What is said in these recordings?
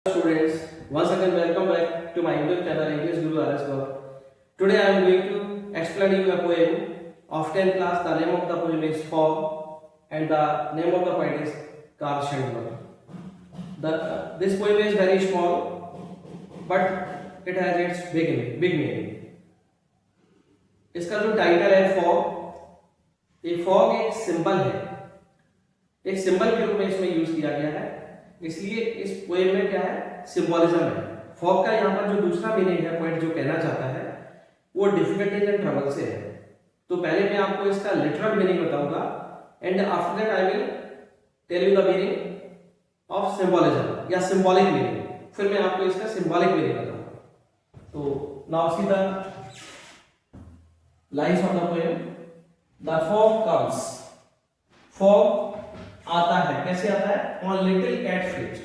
Students, once again welcome back to my YouTube channel English Guru RS Gaur. Today I am going to explain you a poem of 10th class. The name of the poem is Fog and the name of the poet is Carl Sandburg. This poem is very small but it has its big meaning. इसका जो title है fog, ये fog एक symbol है, एक symbol के रूप में इसमें यूज किया गया है, इसलिए इस पोएम में क्या है, सिंबोलिज्म है। फॉग का यहाँ पर जो दूसरा मीनिंग है, पॉइंट जो कहना चाहता है वो डिफिकल्टीज एंड ट्रबल से है। तो पहले मैं आपको इसका लिटरल मीनिंग बताऊंगा and after that I will tell you the meaning of symbolism या सिंबॉलिक मीनिंग, फिर मैं आपको इसका सिंबॉलिक मीनिंग बताऊंगा। तो now see the lines of the poem. The fog comes, fog आता है, कैसे आता है, ऑन लिटिल कैट फीट,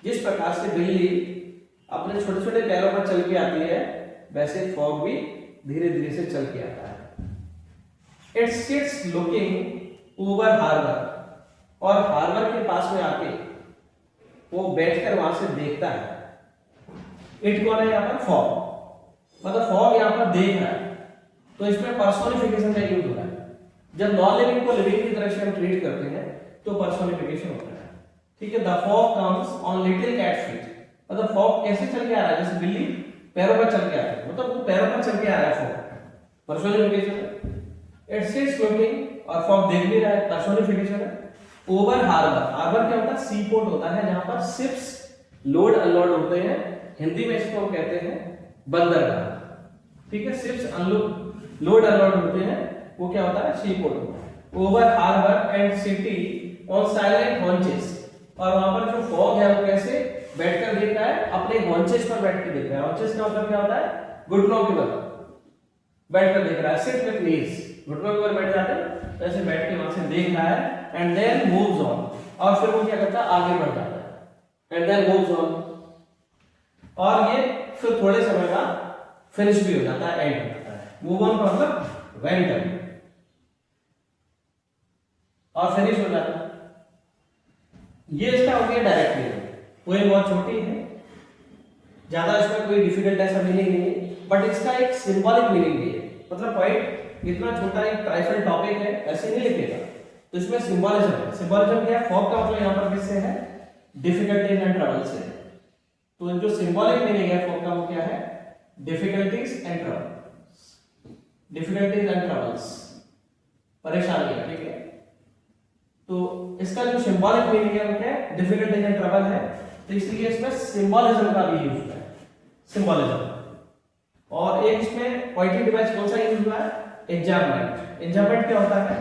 जिस प्रकार से बिल्ली अपने छोटे छोटे पैरों पर चल के आती है, वैसे फॉग भी धीरे धीरे से चल के आता है। It sits looking over harbour, और हार्बर के पास में आके वो बैठकर वहां से देखता है। इट कौन है यहाँ पर, फॉग, मतलब फॉग यहाँ पर देख रहा है, तो इसमें पर्सोनिफिकेशन का यूज हो रहा है। जब नॉन लिविंग को लिविंग की तरह से हम ट्रीट करते हैं तो पर्सोनिफिकेशन होता है, ठीक है। The fog comes on little cat feet, मतलब फॉग कैसे चल के आ रहा है, जैसे बिल्ली पैरों पर चल के आती है, मतलब वो पैरों पर चल के आ रहा है fog, personification. It sits looking, और फॉग देख भी रहा है, पर्सोनिफिकेशन है। ओवर हार्बर, हार्बर क्या होता है, सी पोर्ट होता है, जहां पर शिप्स लोड अनलोड होते हैं, हिंदी में इसको हम कहते हैं बंदरगाह, ठीक है। शिप्स अनलोड लोड अनलोड होते हैं, वो क्या होता है, सी पोर्ट होता है। Over harbour and city on silent haunches, और वहां पर जो फॉग है वो कैसे बैठकर देख रहा है, अपने हॉन्चेस पर बैठ के देख रहा है। हॉन्चेस का मतलब क्या होता है, घुटनों के बल बैठकर देख रहा है। सिट विद नीज, घुटनों के बल बैठ जाते हैं, तो ऐसे बैठ के वहां से देख रहा है। एंड देन मूव्स ऑन, और फिर वो क्या करता है, आगे बढ़ जाता है। एंड देन मूव्स ऑन, और ये फिर थोड़े समय का फिनिश भी हो जाता है, एंड हो जाता है। मूव ऑन का मतलब वेंट अप, और फिनिश हो जाता है। ये इसका हो गया डायरेक्ट मीनिंग। पोएम बहुत छोटी है, ज्यादा इसमें कोई डिफिकल्ट ऐसा मीनिंग नहीं है, बट इसका एक सिंबॉलिक मीनिंग भी है। मतलब पॉइंट इतना छोटा एक ट्राइफल टॉपिक है, ऐसे नहीं लिखेगा, तो इसमें सिंबॉलिज्म है। सिंबॉलिज्म क्या है, फॉग का मतलब यहाँ पर किससे है, डिफिकल्टीज एंड ट्रबल से। तो जो सिंबॉलिक मीनिंग है फॉग का वो क्या है, difficulties and troubles, difficulties and troubles, परेशानियां, ठीक है। तो इसका जो सिंबॉलिक मीनिंग है वो क्या है, डिफिकल्टीज एंड ट्रबल है, तो इसलिए इसमें सिंबॉलिज्म का भी यूज हुआ है, सिंबॉलिज्म। और एक इसमें पोएटिक डिवाइस कौन सा यूज हुआ है, एग्जाम्पमेंट। एग्जाम्पमेंट क्या होता है,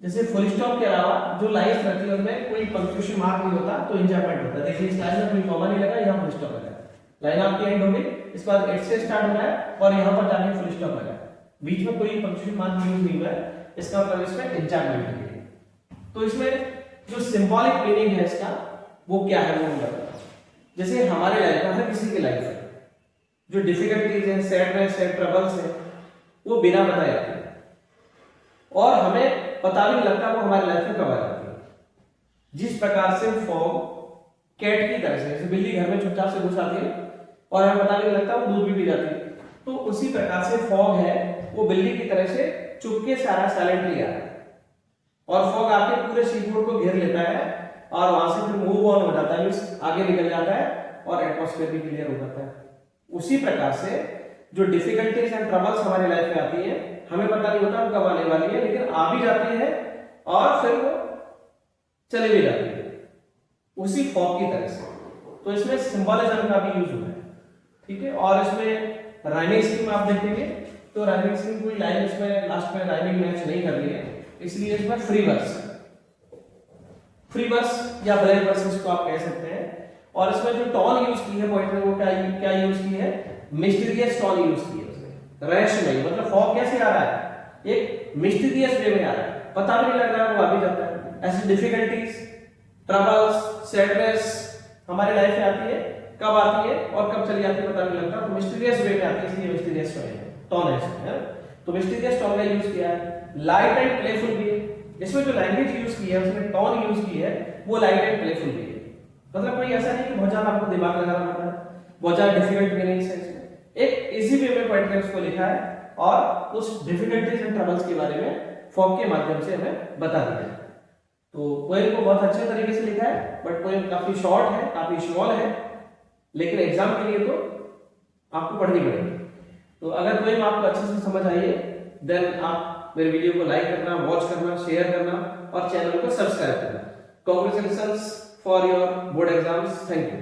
जैसे फुल स्टॉप के अलावा जो लाइंस रहती है उनमें कोई पंक्चुएशन मार्क नहीं होता, तो एग्जाम्पमेंट होता है। देखिए इस लाइन में कोई कॉमा नहीं लगा, यहाँ फुल स्टॉप लगा, लाइन आपकी एंड हो गई, इसके बाद एट से स्टार्ट होना है और यहाँ पर जाके फुल स्टॉप लगा, बीच में कोई पंक्चुएशन मार्क यूज नहीं हुआ है, इसका मतलब इसमें एग्जाम्पमेंट है। तो इसमें जो सिंबॉलिक मीनिंग है इसका वो क्या है, वो मैं बताता हूं। जैसे हमारे लाइफ में, हर किसी की लाइफ में जो डिफिकल्टीज है, सैडनेस है, ट्रबल्स है, वो बिना बताए आती है, और हमें पता भी नहीं लगता वो हमारी लाइफ में कब आ जाती है। जिस प्रकार से फॉग कैट की तरह से, जैसे बिल्ली घर में चुपचाप से घुस आती है और हमें पता भी नहीं लगता, वो दूध भी पी जाती है, तो उसी प्रकार से फॉग है, वो बिल्ली की तरह से चुपके से आ रहा है, साइलेंटली आ रहा है, और फॉग आके पूरे सीपोर्ट को घेर लेता है, और वहां से फिर मूव ऑन हो जाता है, मींस आगे निकल जाता है, और एटमॉस्फेयर भी क्लियर हो जाता है। उसी प्रकार से जो डिफिकल्टीज एंड ट्रबल्स हमारी लाइफ में आती है, हमें पता नहीं होता वो कब आने वाली है, लेकिन आ भी जाती है और फिर वो चली भी जाती है, उसी फॉग की तरह से। तो इसमें सिंबॉलिज्म का भी यूज हुआ है, ठीक है। और इसमें राइमिंग स्कीम आप देखेंगे तो राइमिंग स्कीम कोई लाइन इसमें लास्ट में राइमिंग मैच नहीं कर रही है, इसलिए इसमें फ्री वर्स या ब्लैंक वर्स इसको आप कह सकते हैं। और इसमें जो टोन यूज की है पोएट ने, वो क्या यूज की है, मिस्टीरियस टोन यूज की है उसने, रैश नहीं, मतलब फॉग कैसे आ रहा है, एक मिस्टीरियस वे में आ रहा है, पता भी नहीं लग रहा है, वो आ भी जाता है। ऐसे डिफिकल्टीज, ट्रबल्स, सैडनेस हमारी लाइफ में आती है, कब आती है और कब चली जाती है पता नहीं लगता, तो मिस्टीरियस वे में आती है, इसलिए मिस्टीरियस टोन है। तो मिस्टीरियस टोन का यूज किया है। लाइट एंड प्लेफुल भी है, इसमें जो लैंग्वेज यूज की है, उसने टोन यूज की है, वो लाइट एंड प्लेफुल भी है। मतलब कोई ऐसा नहीं कि बहुत ज्यादा आपको दिमाग लगाना पड़ता है, बहुत ज्यादा डिफिकल्ट मीनिंग्स है इसमें। एक इजी वे में पोएट्री को लिखा है और उस डिफिकल्टीज एंड ट्रबल्स के बारे में फॉर्म के माध्यम से हमें बता दिया है। तो पोएम को बहुत अच्छे तरीके से लिखा है, बट पोएम काफी शॉर्ट है, काफी स्मॉल है, लेकिन एग्जाम के लिए तो आपको पढ़नी पड़ेगी। तो अगर पोएम आपको अच्छे से समझ आई है, देन आप मेरे वीडियो को लाइक करना, वॉच करना, शेयर करना और चैनल को सब्सक्राइब करना। Congratulations for your board exams. Thank you.